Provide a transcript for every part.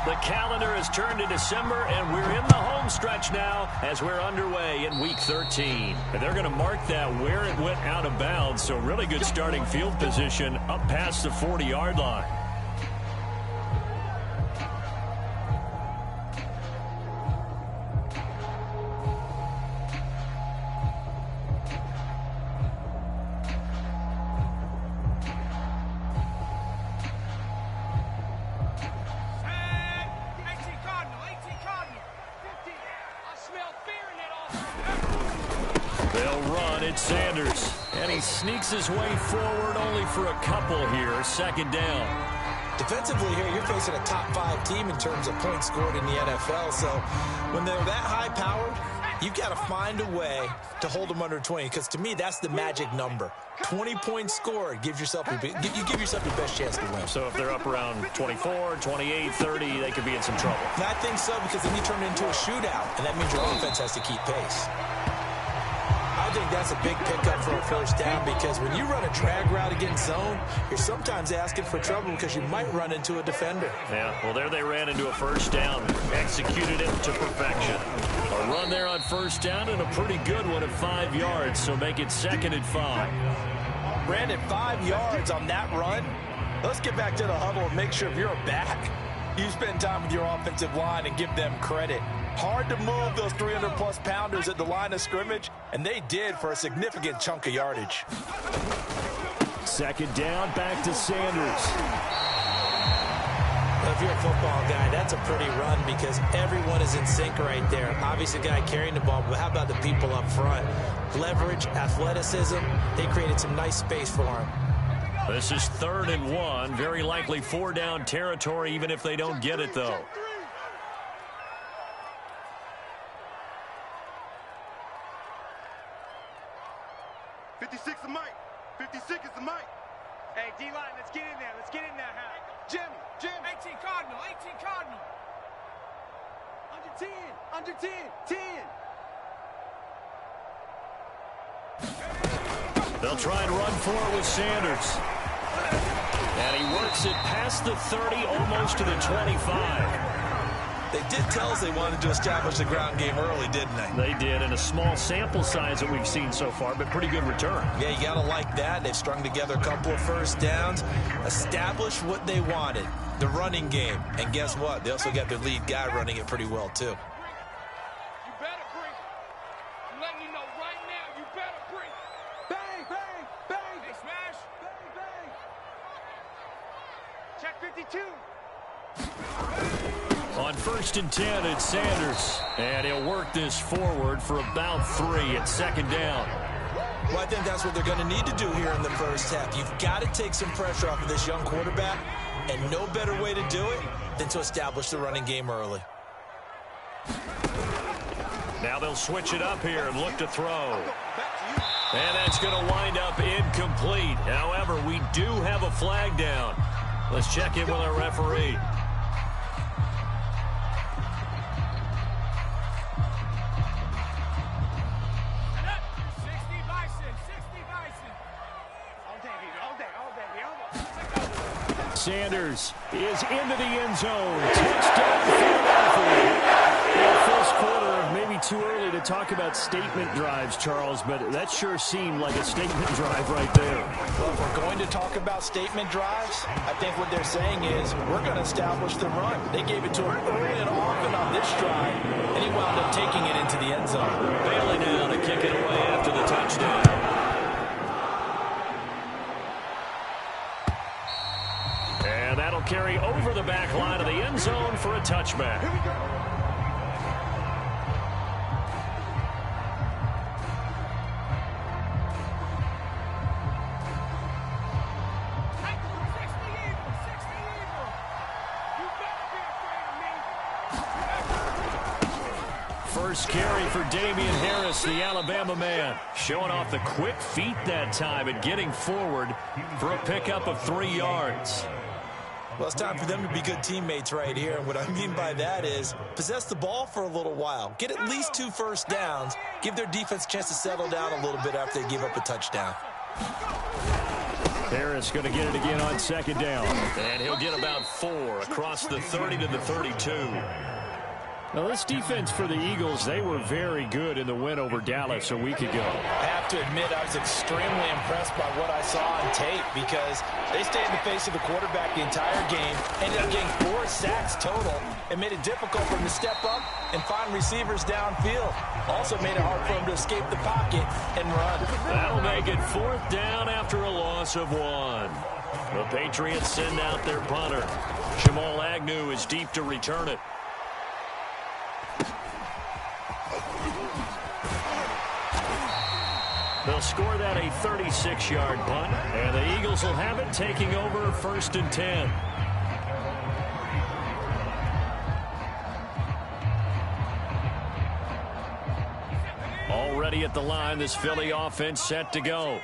The calendar has turned to December, and we're in the home stretch now as we're underway in Week 13. And they're going to mark that where it went out of bounds, so really good starting field position up past the 40-yard line. They'll run at Sanders, and he sneaks his way forward only for a couple here. Second down. Defensively here, you're facing a top 5 team in terms of points scored in the NFL. So when they're that high-powered, you've got to find a way to hold them under 20. Because to me, that's the magic number. 20 points scored gives yourself you give yourself your best chance to win. So if they're up around 24, 28, 30, they could be in some trouble. And I think so, because then you turn it into a shootout, and that means your offense has to keep pace. I think that's a big pickup for a first down, because when you run a drag route against zone, you're sometimes asking for trouble because you might run into a defender. Yeah, well, there they ran into a first down, executed it to perfection. A run there on first down, and a pretty good one at 5 yards, so make it 2nd and 5. Brandon, 5 yards on that run. Let's get back to the huddle and make sure if you're a back, you spend time with your offensive line and give them credit. Hard to move those 300-plus pounders at the line of scrimmage, and they did for a significant chunk of yardage. Second down, back to Sanders. Well, if you're a football guy, that's a pretty run because everyone is in sync right there. Obviously, the guy carrying the ball, but how about the people up front? Leverage, athleticism, they created some nice space for him. This is 3rd and 1, very likely 4-down territory, even if they don't get it, though. Sick as the mic. Hey, D-line, let's get in there. Let's get in there, huh? Jim. 18 Cardinal, 18 Cardinal. Under 10, 10. They'll try and run for it with Sanders. And he works it past the 30, almost to the 25. They did tell us they wanted to establish the ground game early, didn't they? They did, in a small sample size that we've seen so far, but pretty good return. Yeah, you got to like that. They've strung together a couple of first downs, established what they wanted, the running game. And guess what? They also got their lead guy running it pretty well, too. You better bring. I'm letting you know right now, you better bring. Bang, bang, bang. Hey, smash. Bang, bang. Check 52. On 1st and 10, it's Sanders. And he'll work this forward for about 3 at 2nd down. Well, I think that's what they're going to need to do here in the first half. You've got to take some pressure off of this young quarterback, and no better way to do it than to establish the running game early. Now they'll switch it up here and look to throw. And that's going to wind up incomplete. However, we do have a flag down. Let's check in with our referee. Sanders is into the end zone. Touchdown, Philadelphia. First quarter, maybe too early to talk about statement drives, Charles, but that sure seemed like a statement drive right there. Well, if we're going to talk about statement drives, I think what they're saying is we're going to establish the run. They gave it to him early and often on this drive, and he wound up taking it into the end zone. Bailey now to kick it away after the touchdown. And that'll carry over the back line of the end zone for a touchback. Here we go. First carry for Damian Harris, the Alabama man. Showing off the quick feet that time and getting forward for a pickup of 3 yards. Well, it's time for them to be good teammates right here. And what I mean by that is possess the ball for a little while. Get at least 2 first downs. Give their defense a chance to settle down a little bit after they give up a touchdown. Harris going to get it again on second down. And he'll get about 4 across the 30 to the 32. Now, this defense for the Eagles, they were very good in the win over Dallas a week ago. I have to admit, I was extremely impressed by what I saw on tape because they stayed in the face of the quarterback the entire game, ended up getting 4 sacks total, and made it difficult for him to step up and find receivers downfield. Also made it hard for him to escape the pocket and run. That'll make it 4th down after a loss of 1. The Patriots send out their punter. Jamal Agnew is deep to return it. They'll score that a 36-yard punt, and the Eagles will have it taking over 1st and 10. Already at the line, this Philly offense set to go.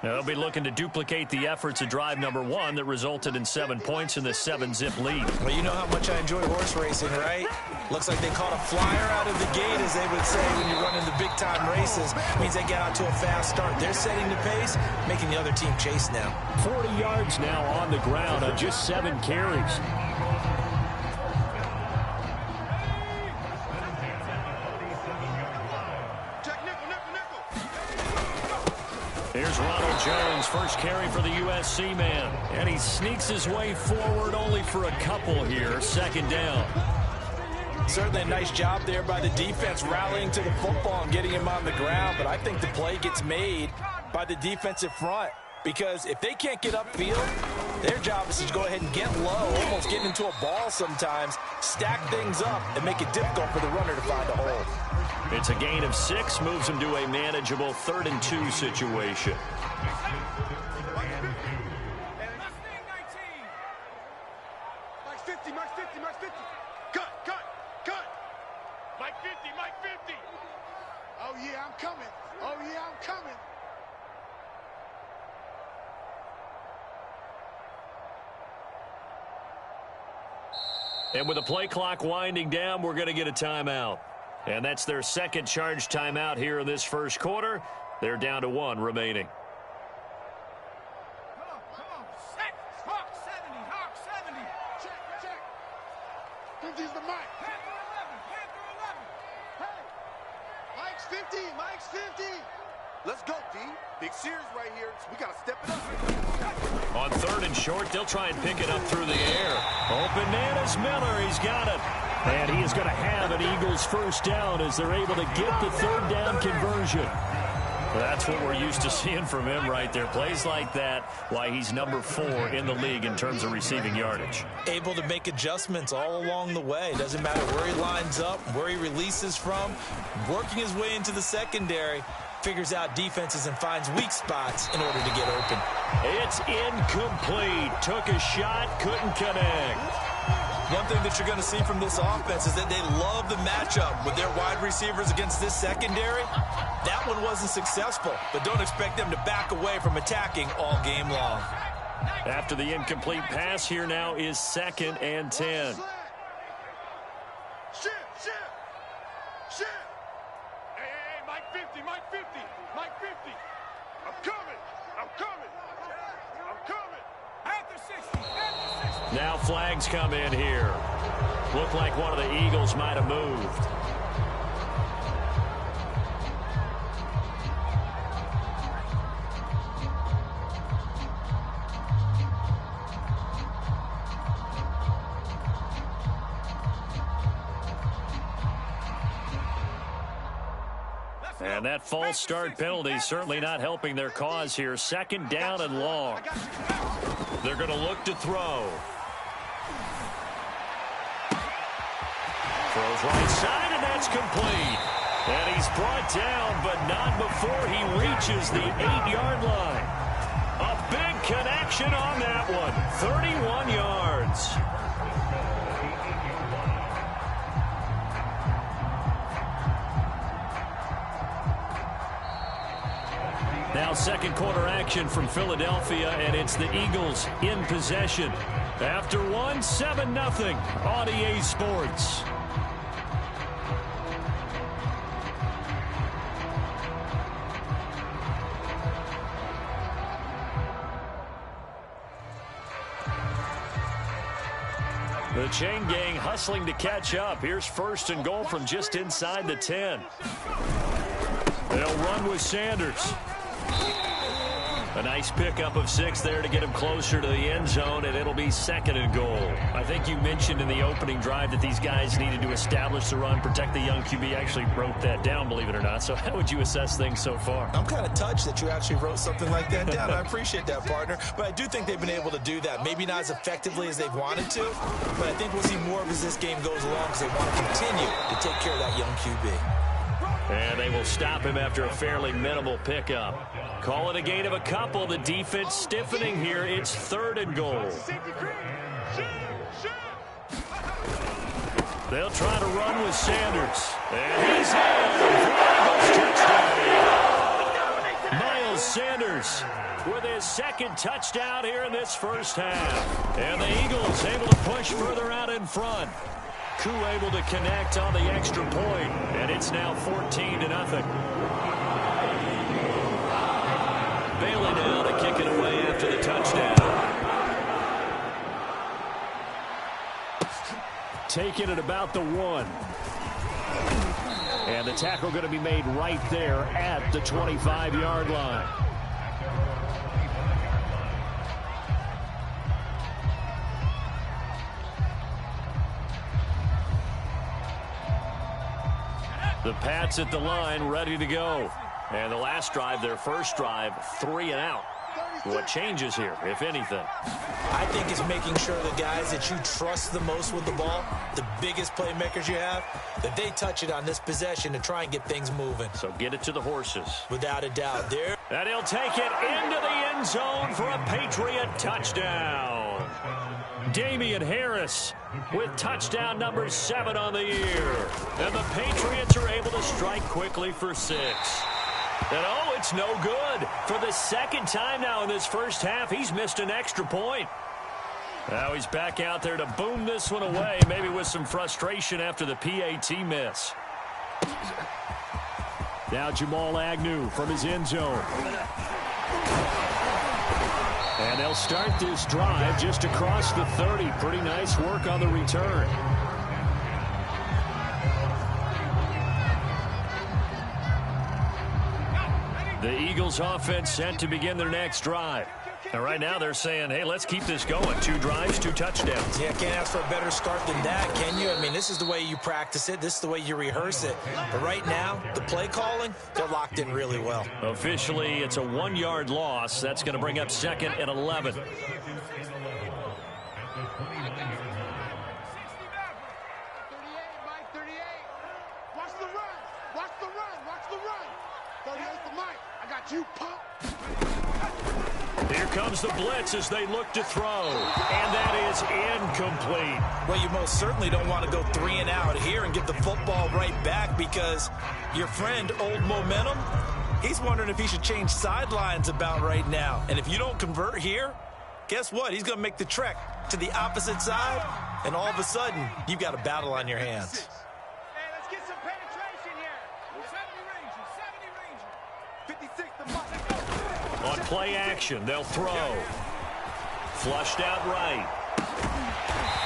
They'll be looking to duplicate the efforts of drive number 1 that resulted in 7 points in the 7-zip lead. Well, you know how much I enjoy horse racing, right? Looks like they caught a flyer out of the gate, as they would say when you're running the big-time races. Means they get out to a fast start. They're setting the pace, making the other team chase now. 40 yards now on the ground on just 7 carries. Here's Ronald Jones, first carry for the USC man. And he sneaks his way forward only for a couple here. 2nd down. Certainly a nice job there by the defense rallying to the football and getting him on the ground. But I think the play gets made by the defensive front. Because if they can't get upfield, their job is to go ahead and get low, almost getting into a ball sometimes, stack things up, and make it difficult for the runner to find a hole. It's a gain of 6, moves him to a manageable 3rd and 2 situation. Mike 50, Mike 50, Mike 50. Cut, cut, cut. Mike 50, Mike 50. Oh, yeah, I'm coming. Oh, yeah, I'm coming. And with the play clock winding down, we're going to get a timeout. And that's their 2nd charge timeout here in this 1st quarter. They're down to 1 remaining. Come on. Set. Hawk 70, Hawk 70. Check, check. 50's the mic. Panther 11, Panther 11. Hey. Mike's 50, Mike's 50. Let's go, D. Big series right here. We got to step it up. On 3rd and short, they'll try and pick it up through the air. Open man is Miller. He's got it. And he is going to have an Eagles 1st down as they're able to get the 3rd down conversion. That's what we're used to seeing from him right there. Plays like that, why he's number 4 in the league in terms of receiving yardage. Able to make adjustments all along the way. Doesn't matter where he lines up, where he releases from. Working his way into the secondary. Figures out defenses and finds weak spots in order to get open. It's incomplete. Took a shot, couldn't connect. One thing that you're going to see from this offense is that they love the matchup with their wide receivers against this secondary. That one wasn't successful, but don't expect them to back away from attacking all game long. After the incomplete pass, here now is 2nd and 10. Shift. Hey, Mike 50, Mike 50, Mike 50. I'm coming. Panther 60, Panther 60. Now flags come in here. Looked like one of the Eagles might have moved. And that false start penalty is certainly not helping their cause here. 2nd down and long. They're going to look to throw. Throws right side, and that's complete. And he's brought down, but not before he reaches the 8-yard line. A big connection on that one. 31 yards. Now 2nd quarter action from Philadelphia, and it's the Eagles in possession. After 1, 7-0 on EA Sports. The chain gang hustling to catch up. Here's 1st and goal from just inside the 10. They'll run with Sanders. A nice pickup of 6 there to get him closer to the end zone, and it'll be 2nd and goal. I think you mentioned in the opening drive that these guys needed to establish the run, protect the young QB. Actually wrote that down, believe it or not. So how would you assess things so far? I'm kind of touched that you actually wrote something like that down. I appreciate that, partner. But I do think they've been able to do that. Maybe not as effectively as they've wanted to, but I think we'll see more of as this game goes along because they want to continue to take care of that young QB. And they will stop him after a fairly minimal pickup. Call it a gain of a couple. The defense stiffening here. It's 3rd and goal. They'll try to run with Sanders. And he's in. Touchdown. Miles Sanders with his 2nd touchdown here in this first half. And the Eagles able to push further out in front. Koo able to connect on the extra point, and it's now 14-0. Bailey now to kick it away after the touchdown. Taken at about the 1. And the tackle going to be made right there at the 25-yard line. The Pats at the line, ready to go. And the last drive, their first drive, 3 and out. What changes here, if anything? I think it's making sure the guys that you trust the most with the ball, the biggest playmakers you have, that they touch it on this possession to try and get things moving. So get it to the horses. Without a doubt. There. And he'll take it into the end zone for a Patriot touchdown. Damian Harris with touchdown number 7 on the year. And the Patriots are able to strike quickly for 6. And oh, it's no good. For the 2nd time now in this first half, he's missed an extra point. Now he's back out there to boom this one away, maybe with some frustration after the PAT miss. Now Jamal Agnew from his end zone. And they'll start this drive just across the 30. Pretty nice work on the return. The Eagles offense set to begin their next drive. And right now they're saying, hey, let's keep this going. 2 drives, 2 touchdowns. Yeah, can't ask for a better start than that, can you? I mean, this is the way you practice it. This is the way you rehearse it. But right now, the play calling, they're locked in really well. Officially, it's a 1-yard loss. That's going to bring up 2nd and 11. 38, Mike, 38. Watch the run. Watch the run. Watch the run. 38 to Mike. I got you, pump. Here comes the blitz as they look to throw. And that is incomplete. Well, you most certainly don't want to go 3 and out here and get the football right back because your friend, Old Momentum, he's wondering if he should change sidelines about right now. And if you don't convert here, guess what? He's going to make the trek to the opposite side, and all of a sudden, you've got a battle on your hands. Hey, let's get some penetration here. 70 Ranger. 56 to Mike. On play action, they'll throw. Flushed out right.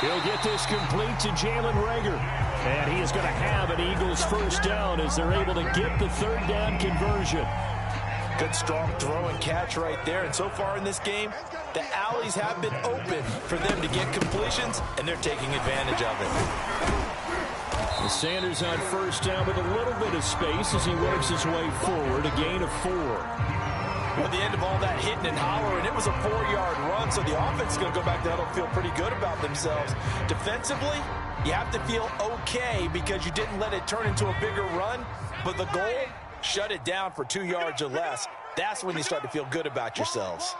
He'll get this complete to Jalen Reagor. And he is going to have an Eagles first down as they're able to get the 3rd down conversion. Good, strong throw and catch right there. And so far in this game, the alleys have been open for them to get completions, and they're taking advantage of it. Sanders on first down with a little bit of space as he works his way forward, a gain of 4. Well, at the end of all that hitting and hollering, it was a 4-yard run, so the offense is going to go back there and feel pretty good about themselves. Defensively, you have to feel okay because you didn't let it turn into a bigger run, but the goal, shut it down for 2 yards or less. That's when you start to feel good about yourselves.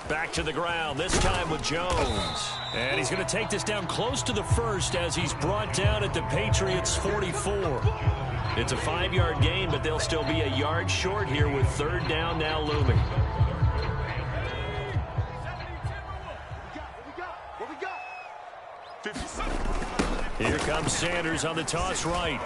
Back to the ground, this time with Jones. And he's going to take this down close to the 1st as he's brought down at the Patriots' 44. It's a 5-yard gain, but they'll still be a yard short here with 3rd down now looming. Here comes Sanders on the toss right.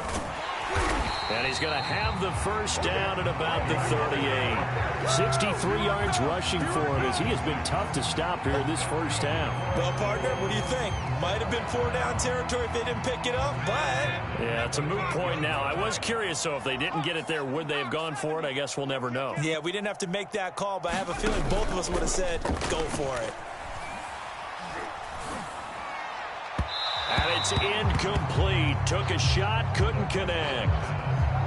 And he's going to have the first down at about the 38. 63 yards rushing for him as he has been tough to stop here this first half. Well, partner, what do you think? Might have been 4-down territory if they didn't pick it up, but... Yeah, it's a moot point now. I was curious, so if they didn't get it there, would they have gone for it? I guess we'll never know. Yeah, we didn't have to make that call, but I have a feeling both of us would have said, go for it. And it's incomplete. Took a shot, couldn't connect.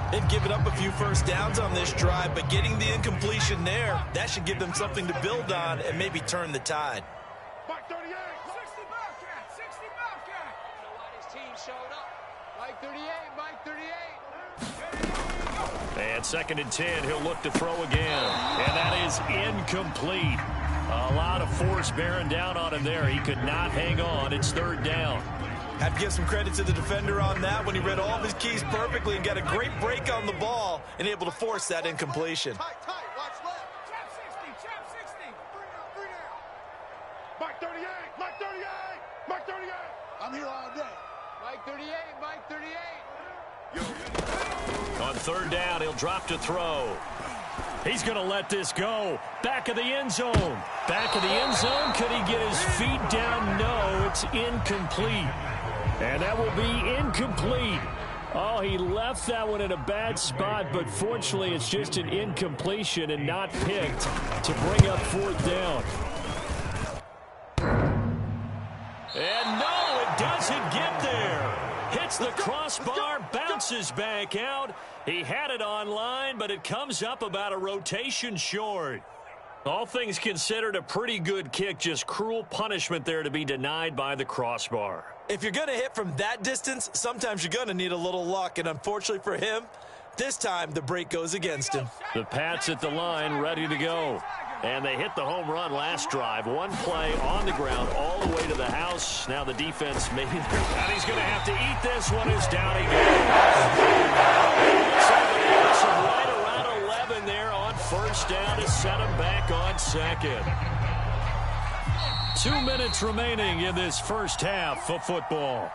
They've given up a few first downs on this drive, but getting the incompletion there, that should give them something to build on and maybe turn the tide. Mike 38. 60 Bobcat. 60 Bobcat. You know why his team showed up. Mike 38. Mike 38. And 2nd and 10, he'll look to throw again. And that is incomplete. A lot of force bearing down on him there. He could not hang on. It's 3rd down. Have to give some credit to the defender on that when he read all of his keys perfectly and got a great break on the ball and able to force that incompletion. Tight. Watch left. Trap 60. Trap 60. 3 down. Mike 38. Mike 38. Mike 38. I'm here all day. Mike 38. Mike 38. On 3rd down, he'll drop to throw. He's going to let this go. Back of the end zone. Back of the end zone. Could he get his feet down? No, it's incomplete. And that will be incomplete. Oh, he left that one in a bad spot, but fortunately it's just an incompletion and not picked to bring up 4th down. And no, it doesn't get there. Hits the crossbar, bounces back out. He had it on line, but it comes up about a rotation short. All things considered, a pretty good kick, just cruel punishment there to be denied by the crossbar. If you're going to hit from that distance, sometimes you're going to need a little luck, and unfortunately for him, this time the break goes against him. The Pats at the line, ready to go. And they hit the home run last drive. One play on the ground all the way to the house. Now the defense made it. And he's going to have to eat this one as down he goes. So right around 11 there on 1st down to set him back on 2nd. 2 minutes remaining in this first half of football.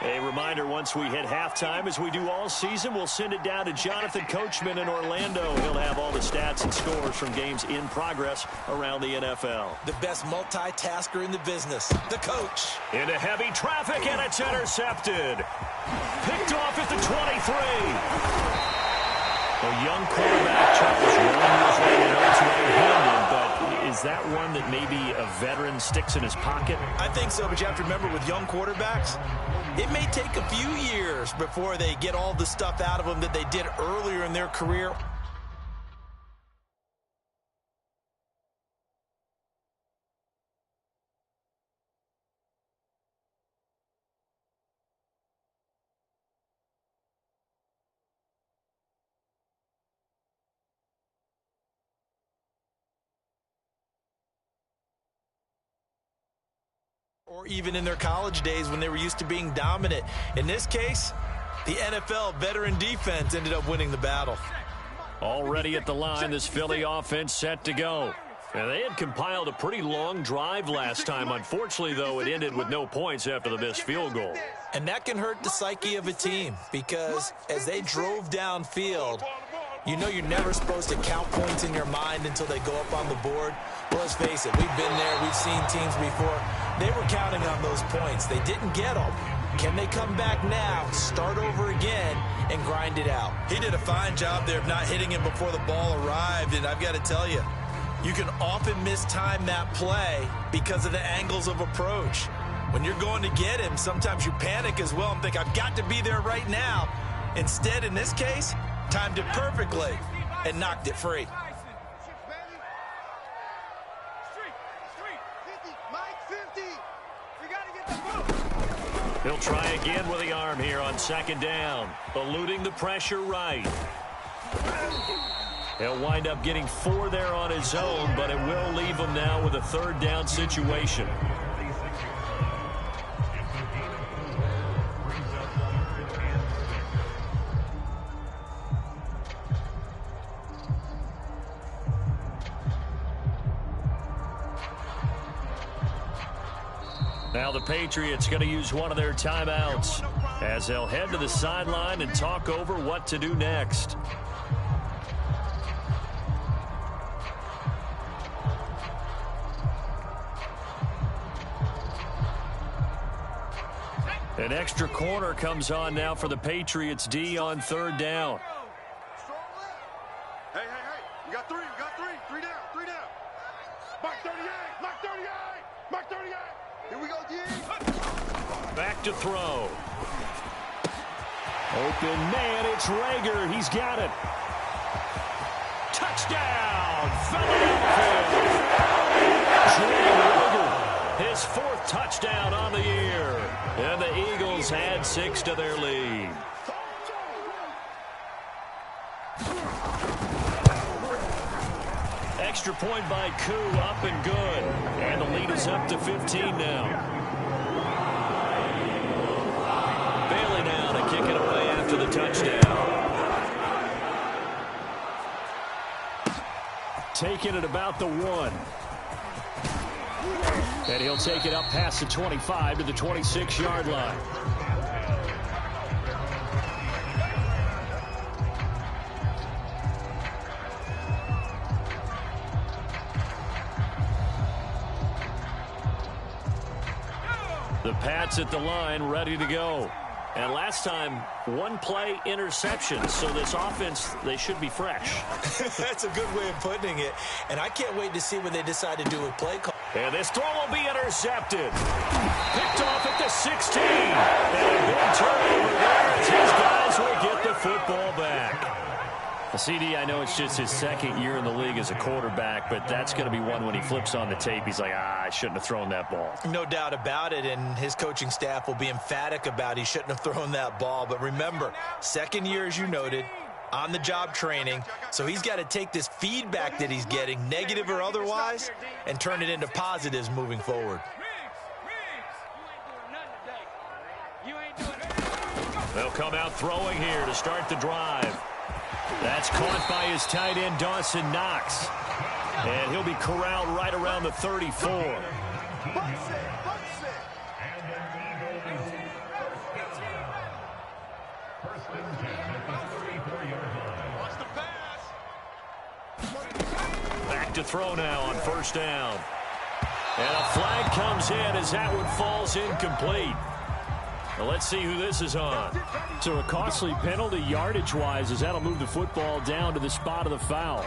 A reminder, once we hit halftime, as we do all season, we'll send it down to Jonathan Coachman in Orlando. He'll have all the stats and scores from games in progress around the NFL. The best multitasker in the business, the coach. Into heavy traffic, and it's intercepted. Picked off at the 23. A young quarterback, Charles, 1 years later, knows right-handed, but is that one that maybe a veteran sticks in his pocket? I think so, but you have to remember with young quarterbacks, it may take a few years before they get all the stuff out of them that they did earlier in their career. Or even in their college days when they were used to being dominant. In this case, the NFL veteran defense ended up winning the battle. Already at the line, this Philly offense set to go. And they had compiled a pretty long drive last time. Unfortunately, though, it ended with no points after the missed field goal. And that can hurt the psyche of a team because as they drove downfield, you know you're never supposed to count points in your mind until they go up on the board. Well, let's face it, we've been there, we've seen teams before. They were counting on those points. They didn't get them. Can they come back now, start over again, and grind it out? He did a fine job there of not hitting him before the ball arrived, and I've got to tell you, you can often mistime that play because of the angles of approach. When you're going to get him, sometimes you panic as well and think, I've got to be there right now. Instead, in this case, timed it perfectly and knocked it free. He'll try again with the arm here on 2nd down, eluding the pressure right. He'll wind up getting 4 there on his own, but it will leave him now with a 3rd down situation. Now the Patriots going to use one of their timeouts. as they'll head to the sideline and talk over what to do next. An extra corner comes on now for the Patriots D on 3rd down. Hey, you got three, three down. Mark 38, Mark 38. Here we go, D. Back to throw. Open man, it's Rager. He's got it. Touchdown, Rager. His 4th touchdown on the year. And the Eagles add 6 to their lead. Extra point by Koo, up and good. And the lead is up to 15 now. Bailey now to kick it away after the touchdown. Taking it about the 1. And he'll take it up past the 25 to the 26-yard line. The Pats at the line, ready to go. And last time, 1 play interception. So this offense, they should be fresh. That's a good way of putting it. And I can't wait to see what they decide to do with play call. And this throw will be intercepted. Picked off at the 16. And a big turnover there as his guys will get the football back. CD, I know it's just his 2nd year in the league as a quarterback, but that's going to be one when he flips on the tape. He's like, I shouldn't have thrown that ball. No doubt about it, and his coaching staff will be emphatic about he shouldn't have thrown that ball. But remember, 2nd year, as you noted, on-the-job training, so he's got to take this feedback that he's getting, negative or otherwise, and turn it into positives moving forward. They'll come out throwing here to start the drive. That's caught by his tight end, Dawson Knox. And he'll be corralled right around the 34. Back to throw now on 1st down. And a flag comes in as that one falls incomplete. Well, let's see who this is on. So a costly penalty yardage-wise as that'll move the football down to the spot of the foul.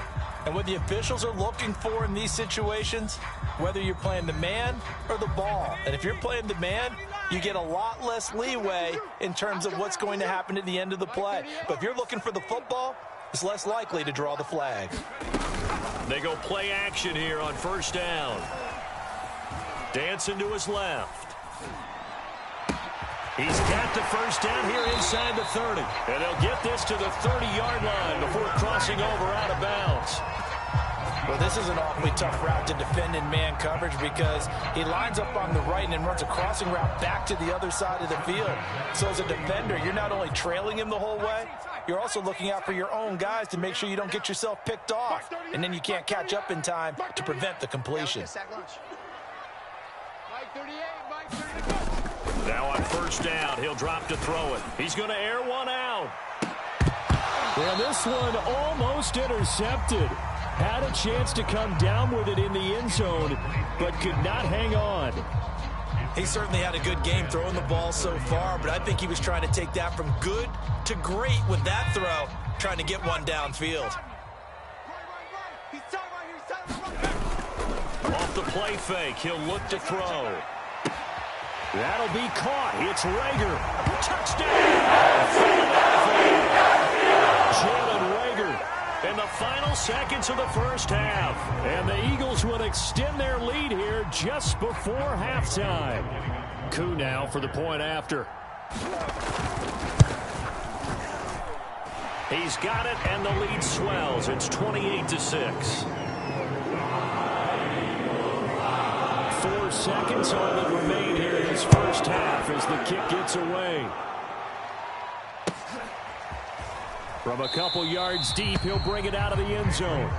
And what the officials are looking for in these situations, whether you're playing the man or the ball. And if you're playing the man, you get a lot less leeway in terms of what's going to happen at the end of the play. But if you're looking for the football, it's less likely to draw the flag. They go play action here on 1st down. Dancing to his left. He's got the 1st down here inside the 30. And they'll get this to the 30-yard line before crossing over out of bounds. Well, this is an awfully tough route to defend in man coverage because he lines up on the right and then runs a crossing route back to the other side of the field. So as a defender, you're not only trailing him the whole way, you're also looking out for your own guys to make sure you don't get yourself picked off. And then you can't catch up in time to prevent the completion. Now on 1st down, he'll drop to throw it. He's going to air one out. And this one almost intercepted. Had a chance to come down with it in the end zone, but could not hang on. He certainly had a good game throwing the ball so far, but I think he was trying to take that from good to great with that throw, trying to get one downfield. Off the play fake, he'll look to throw. That'll be caught. It's Rager. Touchdown! Jalen Rager in the final seconds of the 1st half. And the Eagles will extend their lead here just before halftime. Koo now for the point after. He's got it, and the lead swells. It's 28-6. 4 seconds only remain here in this 1st half as the kick gets away. From a couple yards deep, he'll bring it out of the end zone.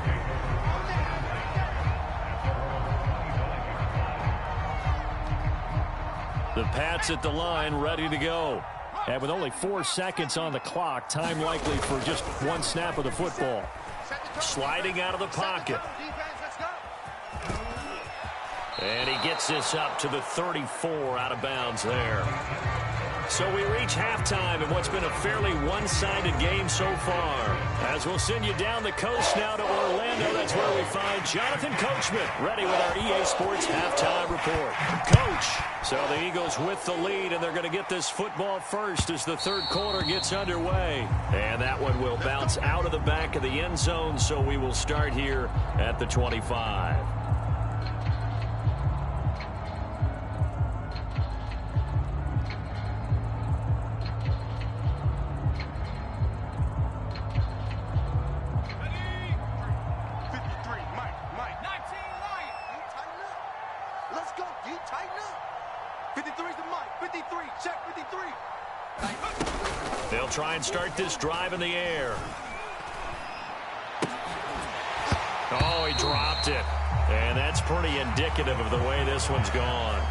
The Pats at the line, ready to go. And with only 4 seconds on the clock, time likely for just one snap of the football. Sliding out of the pocket. And he gets this up to the 34 out of bounds there. So we reach halftime in what's been a fairly one-sided game so far. As we'll send you down the coast now to Orlando, that's where we find Jonathan Coachman ready with our EA Sports halftime report. Coach, so the Eagles with the lead, and they're going to get this football first as the third quarter gets underway. And that one will bounce out of the back of the end zone, so we will start here at the 25. They'll try and start this drive in the air. Oh, he dropped it. And that's pretty indicative of the way this one's gone.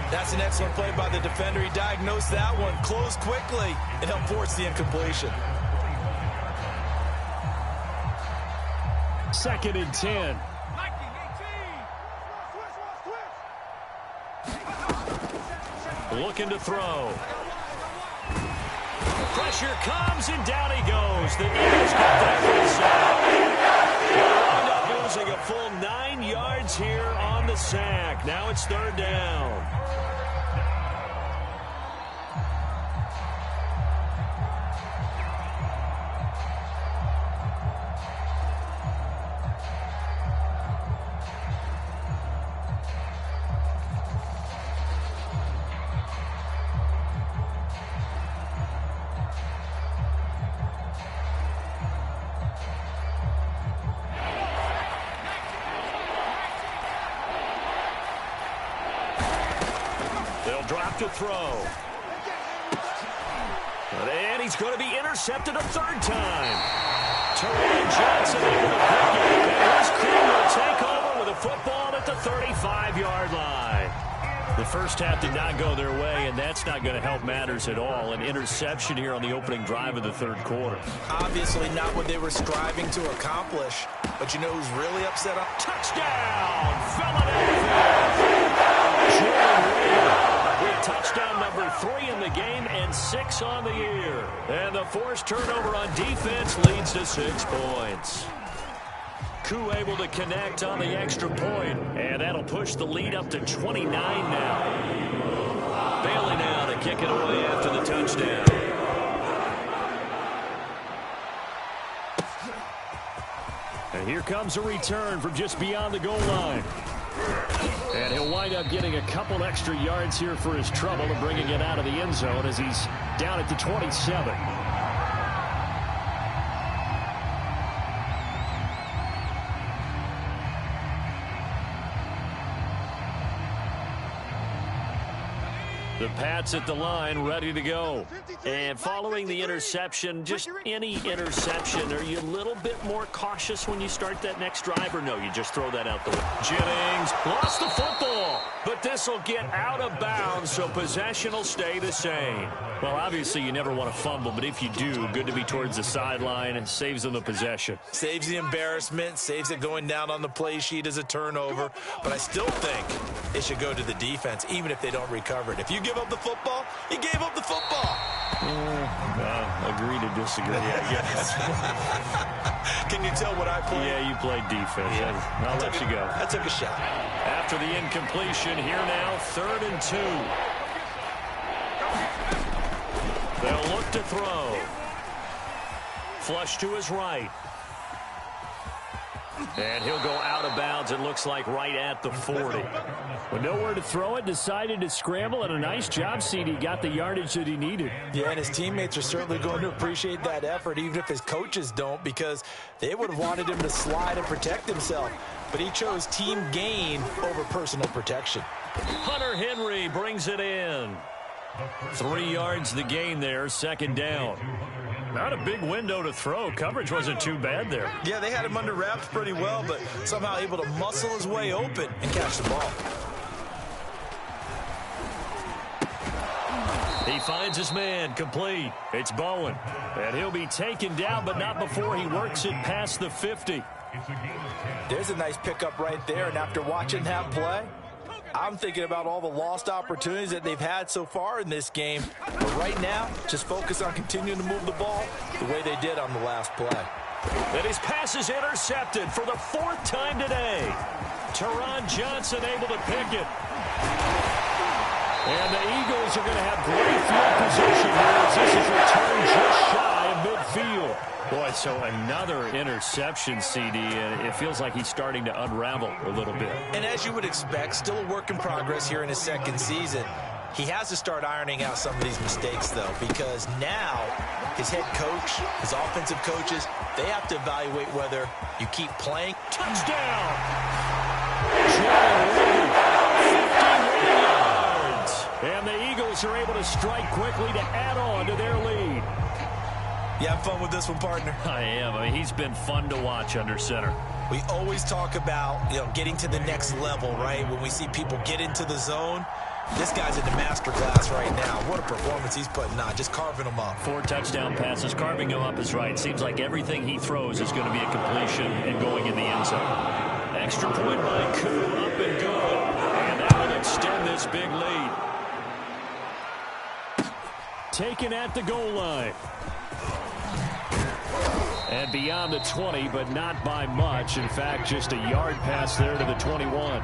That's an excellent play by the defender. He diagnosed that one, closed quickly, and helped force the incompletion. 2nd and 10. Looking to throw. Pressure comes, and down he goes. The Eagles get that result. They'll end up losing a full 9 yards here on the sack. Now it's 3rd down. Drop to throw. And he's going to be intercepted a 3rd time. Terrell Johnson able to pick it. And his crew will take over with a football at the 35-yard line. The first half did not go their way, and that's not going to help matters at all. An interception here on the opening drive of the 3rd quarter. Obviously not what they were striving to accomplish. But you know who's really upset? Touchdown! Philadelphia! Jordan Reed. Touchdown number 3 in the game and 6 on the year. And the forced turnover on defense leads to 6 points. Koo able to connect on the extra point, and that'll push the lead up to 29 now. Bailey now to kick it away after the touchdown. And here comes a return from just beyond the goal line. And he'll wind up getting a couple extra yards here for his trouble and bringing it out of the end zone as he's down at the 27. The Pats at the line, ready to go. And following the interception, just any interception, are you a little bit more cautious when you start that next drive, or no, you just throw that out the way? Jennings lost the football, but this will get out of bounds, so possession will stay the same. Well, obviously you never want to fumble, but if you do, good to be towards the sideline and saves them the possession. Saves the embarrassment, saves it going down on the play sheet as a turnover, but I still think it should go to the defense, even if they don't recover it. If you give up the football, you gave up the football. Agree to disagree, I guess. Can you tell what I played? Yeah, you played defense. Yeah. I'll let you go. I took a shot. After the incompletion, here now, 3rd and 2. They'll look to throw. Flush to his right. And he'll go out of bounds, it looks like, right at the 40. With nowhere to throw it, decided to scramble, and a nice job, CD. Got the yardage that he needed. Yeah, and his teammates are certainly going to appreciate that effort, even if his coaches don't, because they would have wanted him to slide and protect himself. But he chose team gain over personal protection. Hunter Henry brings it in. 3 yards the gain there, 2nd down. Not a big window to throw. Coverage wasn't too bad there. Yeah, they had him under wraps pretty well, but somehow able to muscle his way open and catch the ball. He finds his man, complete. It's Bowen. And he'll be taken down, but not before he works it past the 50. There's a nice pickup right there, and after watching that play, I'm thinking about all the lost opportunities that they've had so far in this game. But right now, just focus on continuing to move the ball the way they did on the last play. And his pass is intercepted for the 4th time today. Teron Johnson able to pick it. And the Eagles are going to have great field position here as this is returned just shy of midfield. Boy, so another interception, CD, and it feels like he's starting to unravel a little bit. And as you would expect, still a work in progress here in his second season. He has to start ironing out some of these mistakes, though, because now his head coach, his offensive coaches, they have to evaluate whether you keep playing. Touchdown! 51 yards. And the Eagles are able to strike quickly to add on to their lead. You have fun with this one, partner? I am. I mean, he's been fun to watch under center. We always talk about, getting to the next level, right? When we see people get into the zone, this guy's in the master class right now. What a performance he's putting on, just carving them up. 4 touchdown passes. Carving him up is right. Seems like everything he throws is going to be a completion and going in the end zone. Extra point by Koo, up and good. And that will extend this big lead. Taken at the goal line. And beyond the 20, but not by much. In fact, just a yard pass there to the 21.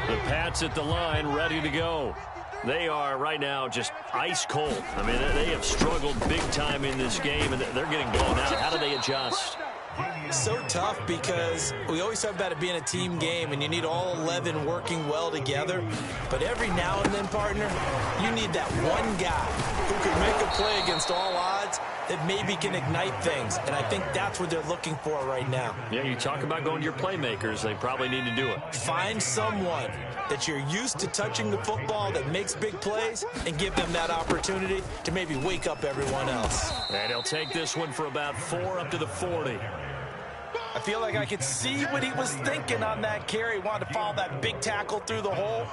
The Pats at the line, ready to go. They are right now just ice cold. I mean, they have struggled big time in this game, and they're getting blown out. How do they adjust? So tough because we always talk about it being a team game and you need all 11 working well together. But every now and then, partner, you need that one guy who can make a play against all odds that maybe can ignite things. And I think that's what they're looking for right now. Yeah, you talk about going to your playmakers. They probably need to do it. Find someone that you're used to touching the football that makes big plays and give them that opportunity to maybe wake up everyone else. And he'll take this one for about 4 up to the 40. I feel like I could see what he was thinking on that carry. Wanted to follow that big tackle through the hole.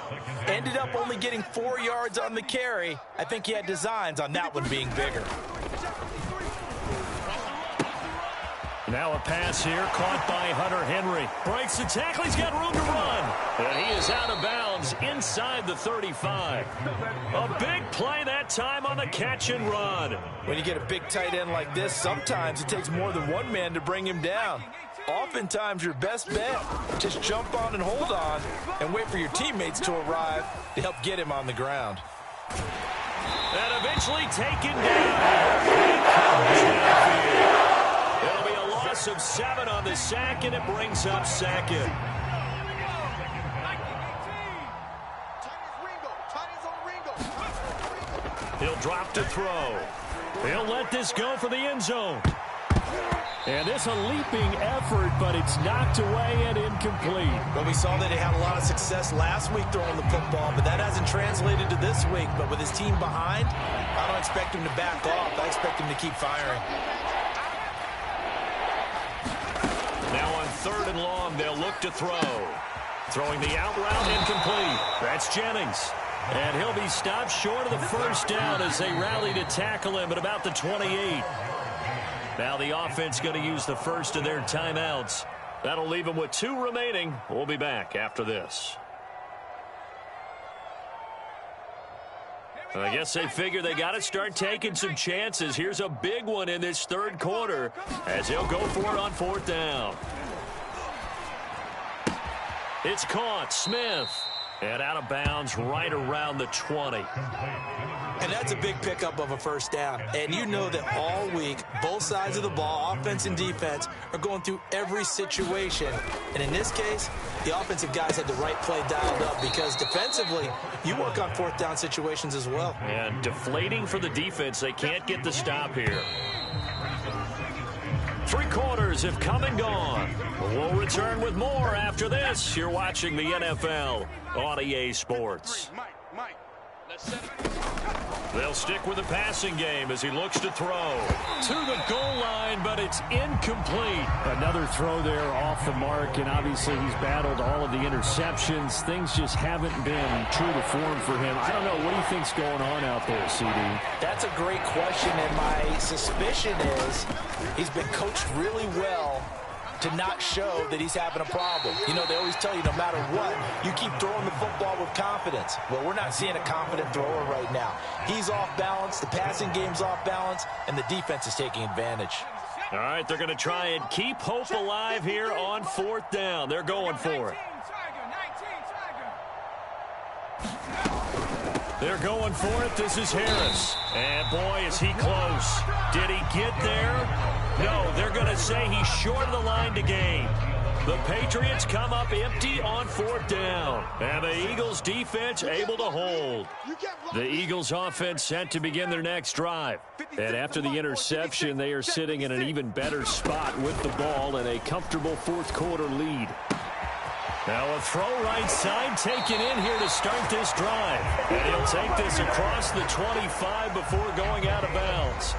Ended up only getting 4 yards on the carry. I think he had designs on that one being bigger. Now a pass here, caught by Hunter Henry. Breaks the tackle, he's got room to run. And he is out of bounds inside the 35. A big play that time on the catch and run. When you get a big tight end like this, sometimes it takes more than one man to bring him down. Oftentimes your best bet, just jump on and hold on and wait for your teammates to arrive to help get him on the ground. And eventually taken down. He comes downfield. It'll be a loss of 7 on the sack, and it brings up second. He'll drop to throw. He'll let this go for the end zone. And this a leaping effort, but it's knocked away and incomplete. Well, we saw that he had a lot of success last week throwing the football, but that hasn't translated to this week. But with his team behind, I don't expect him to back off. I expect him to keep firing. Now on 3rd and long, they'll look to throw. Throwing the out route incomplete. That's Jennings. And he'll be stopped short of the first down as they rally to tackle him at about the 28. Now the offense going to use the first of their timeouts. That'll leave them with 2 remaining. We'll be back after this. I guess they figure they got to start taking some chances. Here's a big one in this 3rd quarter as he'll go for it on 4th down. It's caught. Smith. And out of bounds right around the 20. And that's a big pickup of a first down. And you know that all week, both sides of the ball, offense and defense, are going through every situation. And in this case, the offensive guys had the right play dialed up because defensively, you work on 4th down situations as well. And deflating for the defense. They can't get the stop here. 3 quarters have come and gone. We'll return with more after this. You're watching the NFL on EA Sports. Mike, let's set it. They'll stick with the passing game as he looks to throw. To the goal line, but it's incomplete. Another throw there off the mark, and obviously he's battled all of the interceptions. Things just haven't been true to form for him. I don't know. What do you think's going on out there, CD? That's a great question, and my suspicion is he's been coached really well to not show that he's having a problem. You know, they always tell you no matter what, you keep throwing the football with confidence. Well, we're not seeing a confident thrower right now. He's off balance, the passing game's off balance, and the defense is taking advantage. All right, they're going to try and keep hope alive here on 4th down. They're going for it. They're going for it. This is Harris. And, boy, is he close. Did he get there? No, they're going to say he's short of the line to gain. The Patriots come up empty on 4th down. And the Eagles defense able to hold. The Eagles offense set to begin their next drive. And after the interception, they are sitting in an even better spot with the ball and a comfortable 4th quarter lead. Now a throw right side taken in here to start this drive. And he'll take this across the 25 before going out of bounds.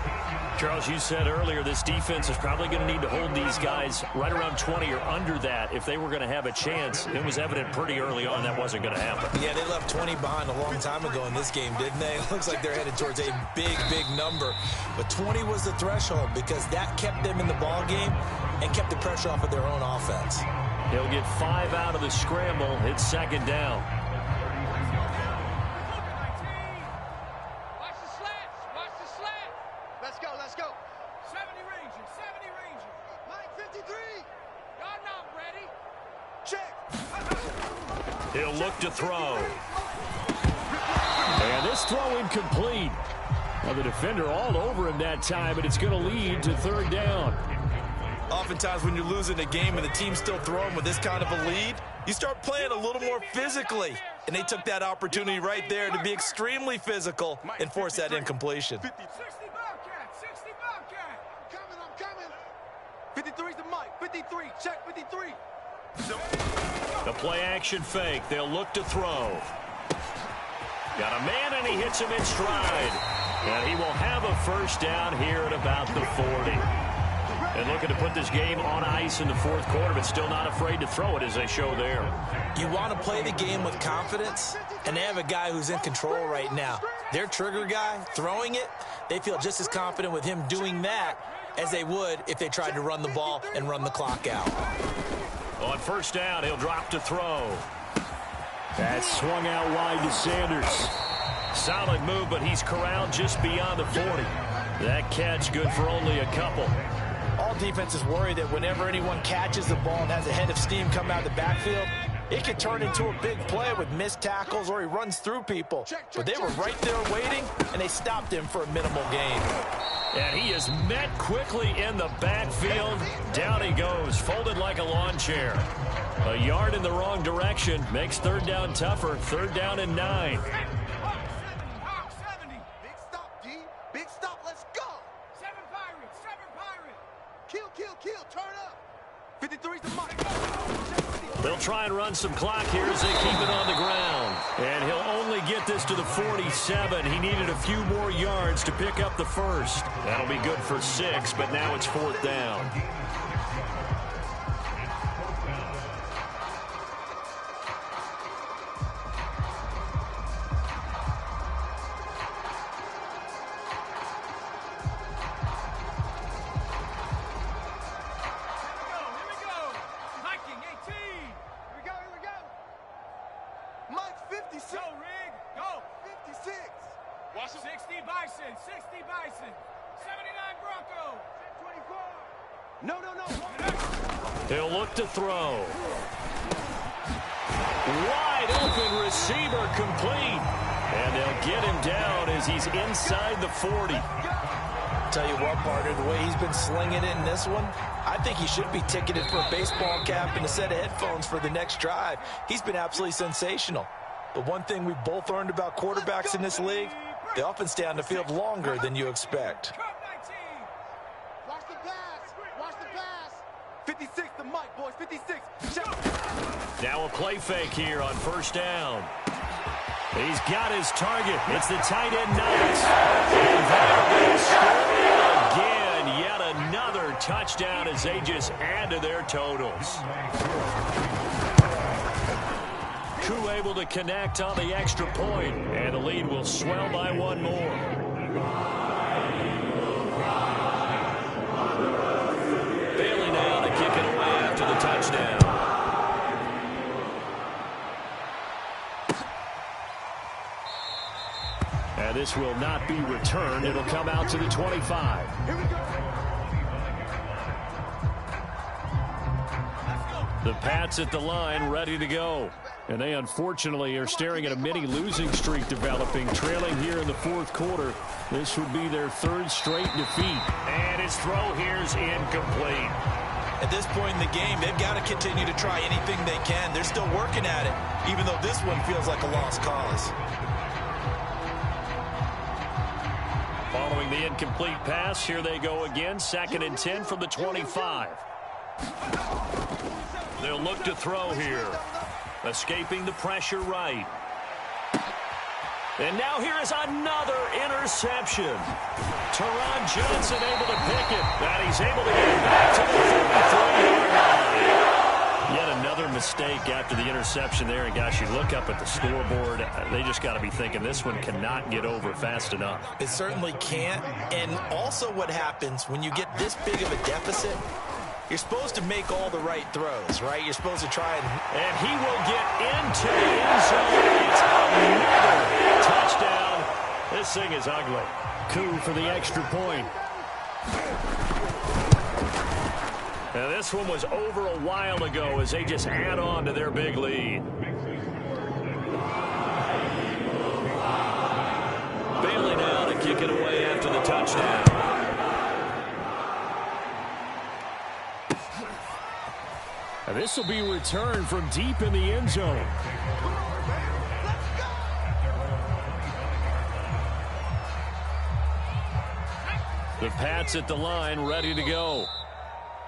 Charles, you said earlier this defense is probably going to need to hold these guys right around 20 or under that if they were going to have a chance. It was evident pretty early on that wasn't going to happen. Yeah, they left 20 behind a long time ago in this game, didn't they? It looks like they're headed towards a big, big number. But 20 was the threshold because that kept them in the ball game and kept the pressure off of their own offense. He'll get 5 out of the scramble. It's 2nd down. Let's go. 70 Ranger. Mike 53. Y'all not ready. Check. He'll look to throw. And this throw incomplete. Well, the defender all over him that time, but it's going to lead to 3rd down. Oftentimes when you're losing a game and the team's still throwing with this kind of a lead, you start playing a little more physically. And they took that opportunity right there to be extremely physical and force that incompletion. 60 Bobcat. I'm coming. 53's the Mike. 53. Check 53. The play action fake. They'll look to throw. Got a man and he hits him in stride. And he will have a 1st down here at about the 40. And looking to put this game on ice in the 4th quarter, but still not afraid to throw it as they show there. You want to play the game with confidence, and they have a guy who's in control right now. Their trigger guy, throwing it, they feel just as confident with him doing that as they would if they tried to run the ball and run the clock out. On 1st down, he'll drop to throw. That swung out wide to Sanders. Solid move, but he's corralled just beyond the 40. That catch good for only a couple. All defenses worry that whenever anyone catches the ball and has a head of steam come out of the backfield, it could turn into a big play with missed tackles or he runs through people. But they were right there waiting, and they stopped him for a minimal gain. And he is met quickly in the backfield. Down he goes, folded like a lawn chair. A yard in the wrong direction makes 3rd down tougher. 3rd down and 9. Hawk 70. Big stop, D. Big stop. Let's go. 7 Pirates. Kill. Turn up. 53's the Mike. They'll try and run some clock here as they keep it on the ground. And he'll only get this to the 47. He needed a few more yards to pick up the 1st. That'll be good for 6, but now it's 4th down. He'll look to throw. Wide open receiver complete. And they'll get him down as he's inside the 40. Tell you what, partner, the way he's been slinging it in this one, I think he should be ticketed for a baseball cap and a set of headphones for the next drive. He's been absolutely sensational. But one thing we both learned about quarterbacks in this league, they often stay on the field longer than you expect. Watch the pass. 56 the Mike, boys. 56. Check. Now a play fake here on 1st down. He's got his target. It's the tight end Knox. And they're score again. Yet another touchdown as they just add to their totals. Crew able to connect on the extra point, and the lead will swell by one more. Bailey now to kick it away after the touchdown. And this will not be returned. It'll come out to the 25. The Pats at the line ready to go. And they unfortunately are staring at a mini losing streak developing, trailing here in the fourth quarter. This would be their third straight defeat. And his throw here is incomplete. At this point in the game, they've got to continue to try anything they can. They're still working at it, even though this one feels like a lost cause. Following the incomplete pass, here they go again. 2nd and 10 from the 25. They'll look to throw here. Escaping the pressure right. And now here is another interception. Teron Johnson able to pick it. And he's able to get it back to the 33-yard line. Yet another mistake after the interception there. And gosh, you look up at the scoreboard, they just got to be thinking this one cannot get over fast enough. It certainly can't. And also what happens when you get this big of a deficit, you're supposed to make all the right throws, right? You're supposed to try and he will get into the end zone. It's another touchdown. This thing is ugly. Coup for the extra point. Now this one was over a while ago as they just add on to their big lead. Bailey now to kick it away after the touchdown. And this will be returned from deep in the end zone. The Pats at the line ready to go.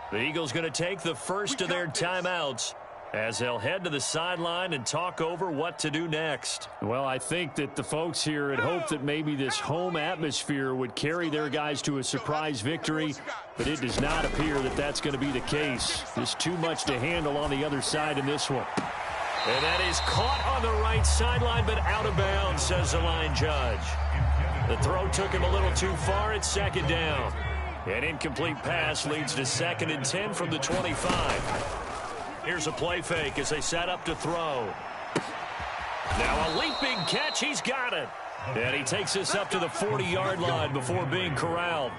The Eagles going to take the first of their timeouts as they'll head to the sideline and talk over what to do next. Well, I think that the folks here had hoped that maybe this home atmosphere would carry their guys to a surprise victory, but it does not appear that that's going to be the case. There's too much to handle on the other side in this one. And that is caught on the right sideline, but out of bounds, says the line judge. The throw took him a little too far. It's 2nd down. An incomplete pass leads to 2nd and 10 from the 25. Here's a play fake as they set up to throw. Now a leaping catch. He's got it. And he takes us up to the 40-yard line before being corralled.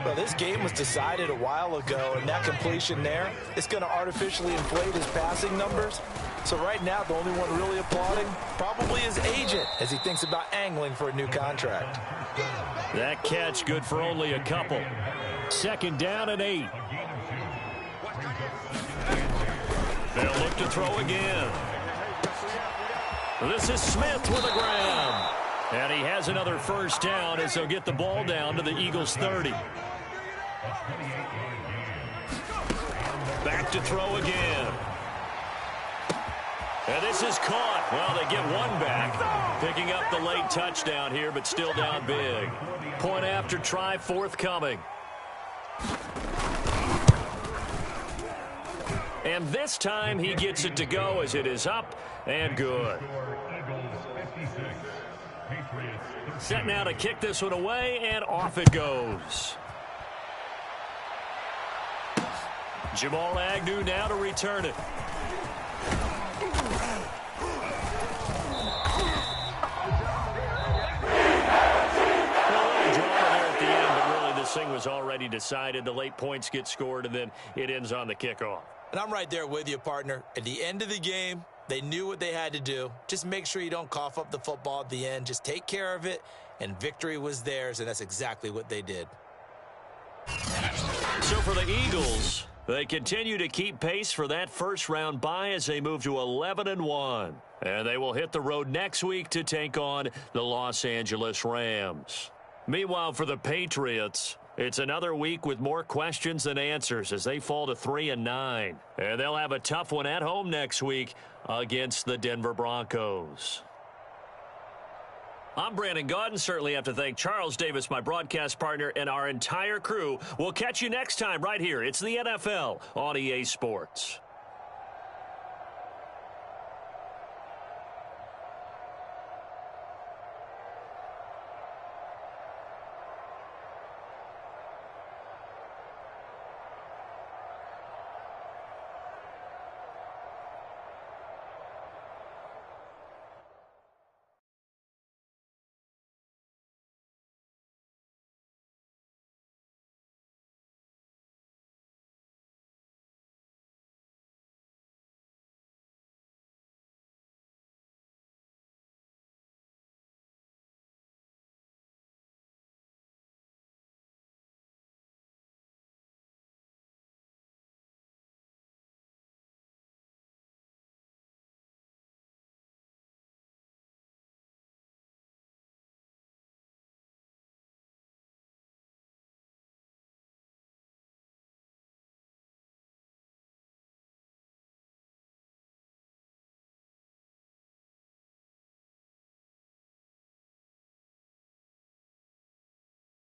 Well, this game was decided a while ago, and that completion there is going to artificially inflate his passing numbers. So right now, the only one really applauding probably his agent as he thinks about angling for a new contract. That catch good for only a couple. 2nd down and 8. They'll look to throw again. This is Smith with a grab. And he has another first down as they'll get the ball down to the Eagles' 30. Back to throw again. And this is caught. Well, they get one back. Picking up the late touchdown here, but still down big. Point after try forthcoming. And this time he gets it to go as it is up and good. Set now to kick this one away, and off it goes. Jamal Agnew now to return it. This thing was already decided. The late points get scored, and then it ends on the kickoff. And I'm right there with you, partner. At the end of the game, they knew what they had to do. Just make sure you don't cough up the football at the end. Just take care of it, and victory was theirs, and that's exactly what they did. So for the Eagles, they continue to keep pace for that first-round bye as they move to 11-1. And they will hit the road next week to take on the Los Angeles Rams. Meanwhile, for the Patriots, it's another week with more questions than answers as they fall to 3-9. And they'll have a tough one at home next week against the Denver Broncos. I'm Brandon Gaudin. Certainly have to thank Charles Davis, my broadcast partner, and our entire crew. We'll catch you next time right here. It's the NFL on EA Sports.